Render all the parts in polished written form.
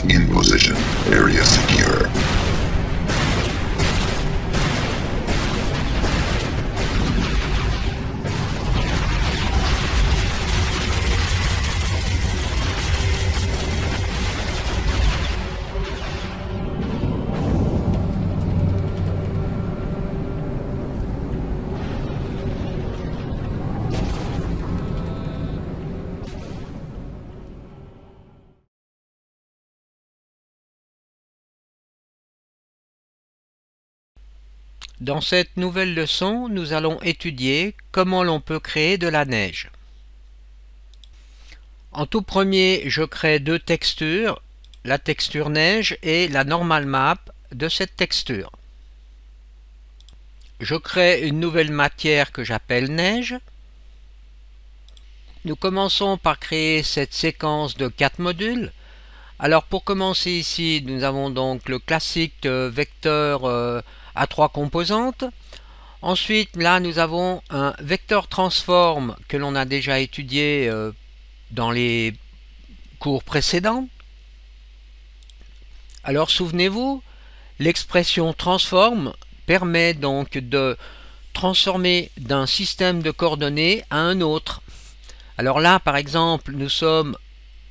in position. Area secure. Dans cette nouvelle leçon, nous allons étudier comment l'on peut créer de la neige. En tout premier, je crée deux textures, la texture neige et la normal map de cette texture. Je crée une nouvelle matière que j'appelle neige. Nous commençons par créer cette séquence de 4 modules. Alors pour commencer ici, nous avons donc le classique vecteur à 3 composantes. Ensuite, là, nous avons un vecteur transform que l'on a déjà étudié dans les cours précédents. Alors, souvenez-vous, l'expression transform permet donc de transformer d'un système de coordonnées à un autre. Alors là, par exemple, nous sommes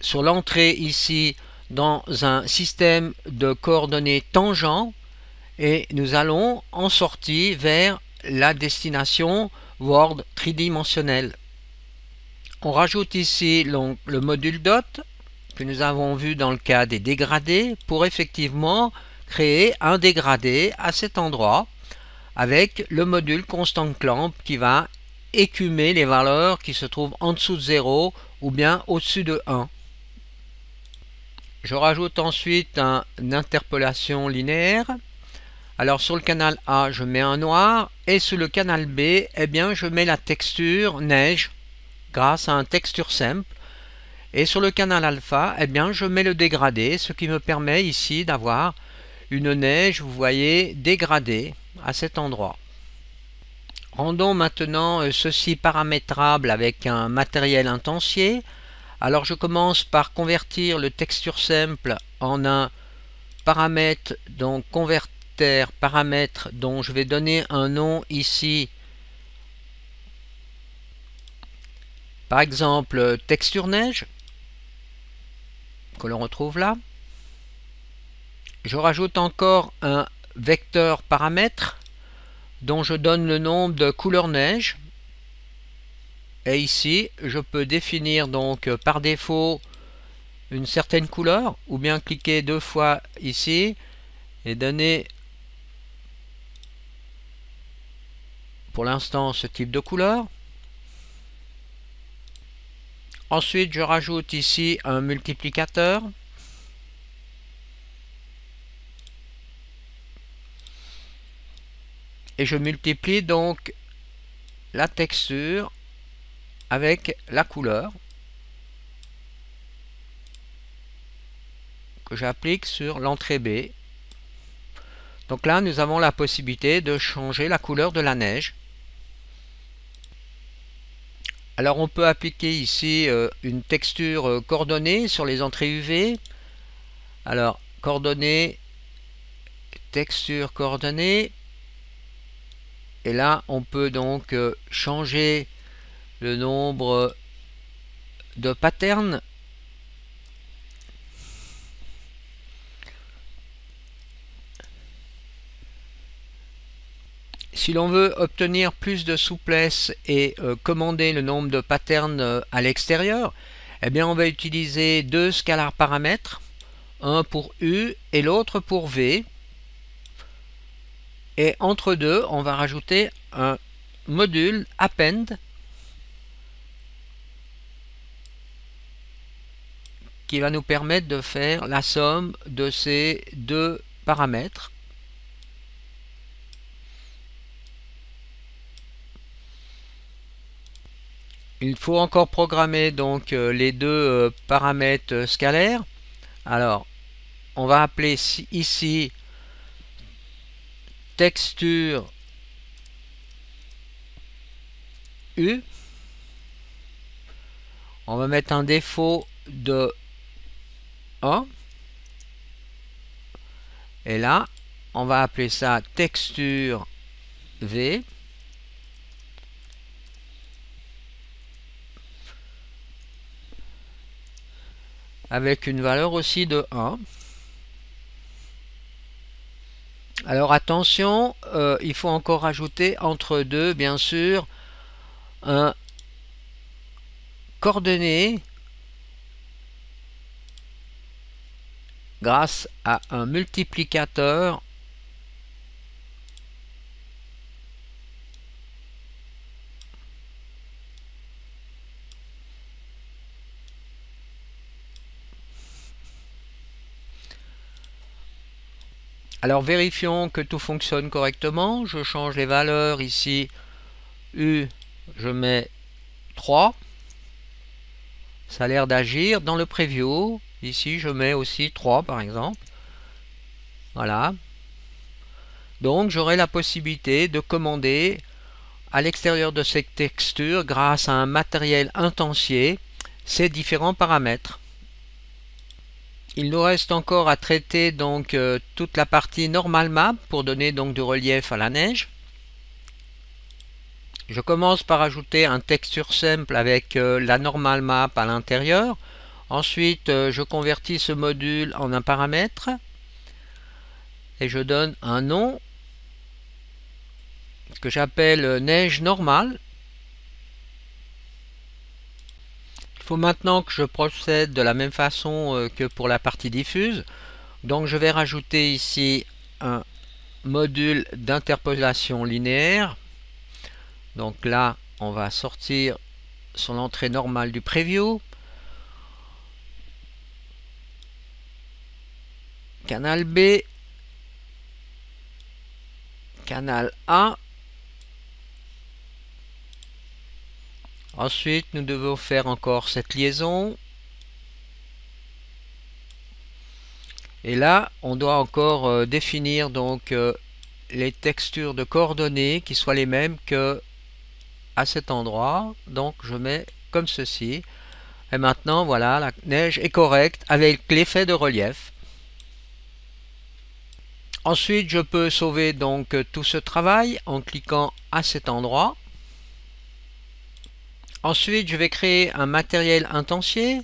sur l'entrée ici dans un système de coordonnées tangent et nous allons en sortie vers la destination World tridimensionnelle. On rajoute ici le module dot que nous avons vu dans le cas des dégradés pour effectivement créer un dégradé à cet endroit avec le module constant clamp qui va écumer les valeurs qui se trouvent en dessous de 0 ou bien au-dessus de 1. Je rajoute ensuite une interpolation linéaire. Alors sur le canal A, je mets un noir et sur le canal B, eh bien, je mets la texture neige grâce à un texture simple. Et sur le canal alpha, eh bien, je mets le dégradé, ce qui me permet ici d'avoir une neige, vous voyez, dégradée à cet endroit. Rendons maintenant ceci paramétrable avec un matériel intensier. Alors je commence par convertir le texture simple en un paramètre, donc convertir paramètre dont je vais donner un nom ici, par exemple texture neige, que l'on retrouve là. Je rajoute encore un vecteur paramètre dont je donne le nom de couleur neige, et ici je peux définir donc par défaut une certaine couleur ou bien cliquer deux fois ici et donner pour l'instant ce type de couleur. Ensuite, je rajoute ici un multiplicateur. Et je multiplie donc la texture avec la couleur que j'applique sur l'entrée B. Donc là, nous avons la possibilité de changer la couleur de la neige. Alors on peut appliquer ici une texture coordonnée sur les entrées UV. Alors coordonnées, texture coordonnée. Et là on peut donc changer le nombre de patterns. Si l'on veut obtenir plus de souplesse et commander le nombre de patterns à l'extérieur, eh bien on va utiliser deux scalars paramètres, un pour U et l'autre pour V. Et entre deux, on va rajouter un module append qui va nous permettre de faire la somme de ces deux paramètres. Il faut encore programmer donc les deux paramètres scalaires. Alors, on va appeler ici texture U. On va mettre un défaut de 1. Et là, on va appeler ça texture V. Avec une valeur aussi de 1. Alors attention, il faut encore ajouter entre deux, bien sûr, un coordonnée grâce à un multiplicateur Alors vérifions que tout fonctionne correctement. Je change les valeurs ici. U, je mets 3. Ça a l'air d'agir. Dans le preview, ici je mets aussi 3 par exemple. Voilà. Donc j'aurai la possibilité de commander à l'extérieur de cette texture grâce à un matériel intensier ces différents paramètres. Il nous reste encore à traiter donc toute la partie normal map pour donner donc du relief à la neige. Je commence par ajouter un texture simple avec la normal map à l'intérieur. Ensuite, je convertis ce module en un paramètre et je donne un nom que j'appelle neige normale. Il faut maintenant que je procède de la même façon que pour la partie diffuse. Donc je vais rajouter ici un module d'interpolation linéaire. Donc là, on va sortir sur l'entrée normale du preview. Canal B. Canal A. Ensuite, nous devons faire encore cette liaison. Et là, on doit encore définir donc les textures de coordonnées qui soient les mêmes que à cet endroit. Donc, je mets comme ceci. Et maintenant, voilà, la neige est correcte avec l'effet de relief. Ensuite, je peux sauver donc tout ce travail en cliquant à cet endroit. Ensuite, je vais créer un matériel intensier.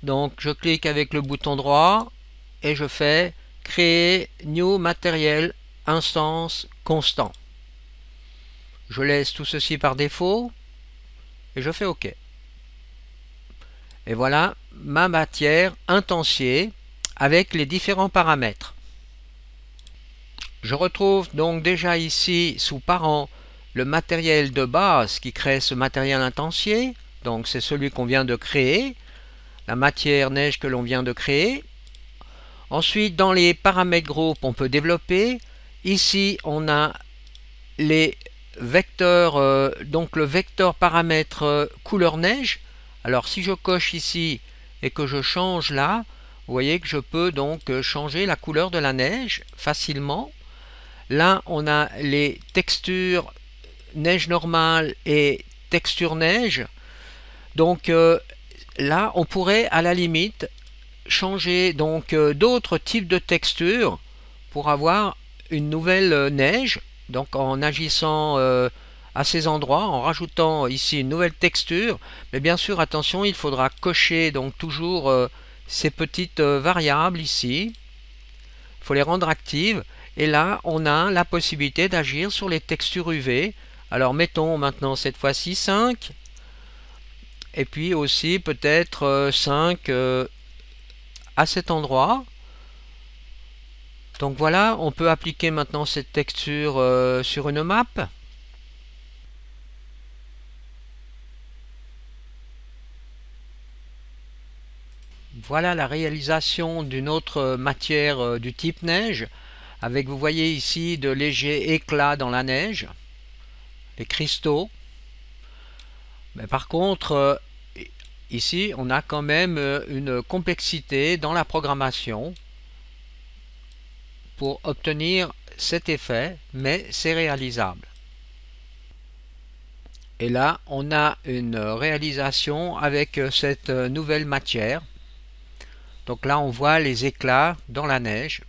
Donc, je clique avec le bouton droit et je fais créer New Material Instance Constant. Je laisse tout ceci par défaut et je fais OK. Et voilà ma matière intensier avec les différents paramètres. Je retrouve donc déjà ici sous parent le matériel de base qui crée ce matériel intensier, donc c'est celui qu'on vient de créer, la matière neige que l'on vient de créer. Ensuite, dans les paramètres groupes, on peut développer. Ici, on a les vecteurs, donc le vecteur paramètre couleur neige. Alors, si je coche ici et que je change là, vous voyez que je peux donc changer la couleur de la neige facilement. Là, on a les textures neige normale et texture neige. Donc là, on pourrait à la limite changer donc d'autres types de textures pour avoir une nouvelle neige. Donc en agissant à ces endroits, en rajoutant ici une nouvelle texture. Mais bien sûr, attention, il faudra cocher donc toujours ces petites variables ici. Il faut les rendre actives. Et là, on a la possibilité d'agir sur les textures UV. Alors mettons maintenant cette fois-ci 5. Et puis aussi peut-être 5 à cet endroit. Donc voilà, on peut appliquer maintenant cette texture sur une map. Voilà la réalisation d'une autre matière du type neige, avec, vous voyez ici, de légers éclats dans la neige, les cristaux. Mais par contre, ici, on a quand même une complexité dans la programmation pour obtenir cet effet, mais c'est réalisable. Et là, on a une réalisation avec cette nouvelle matière. Donc là, on voit les éclats dans la neige.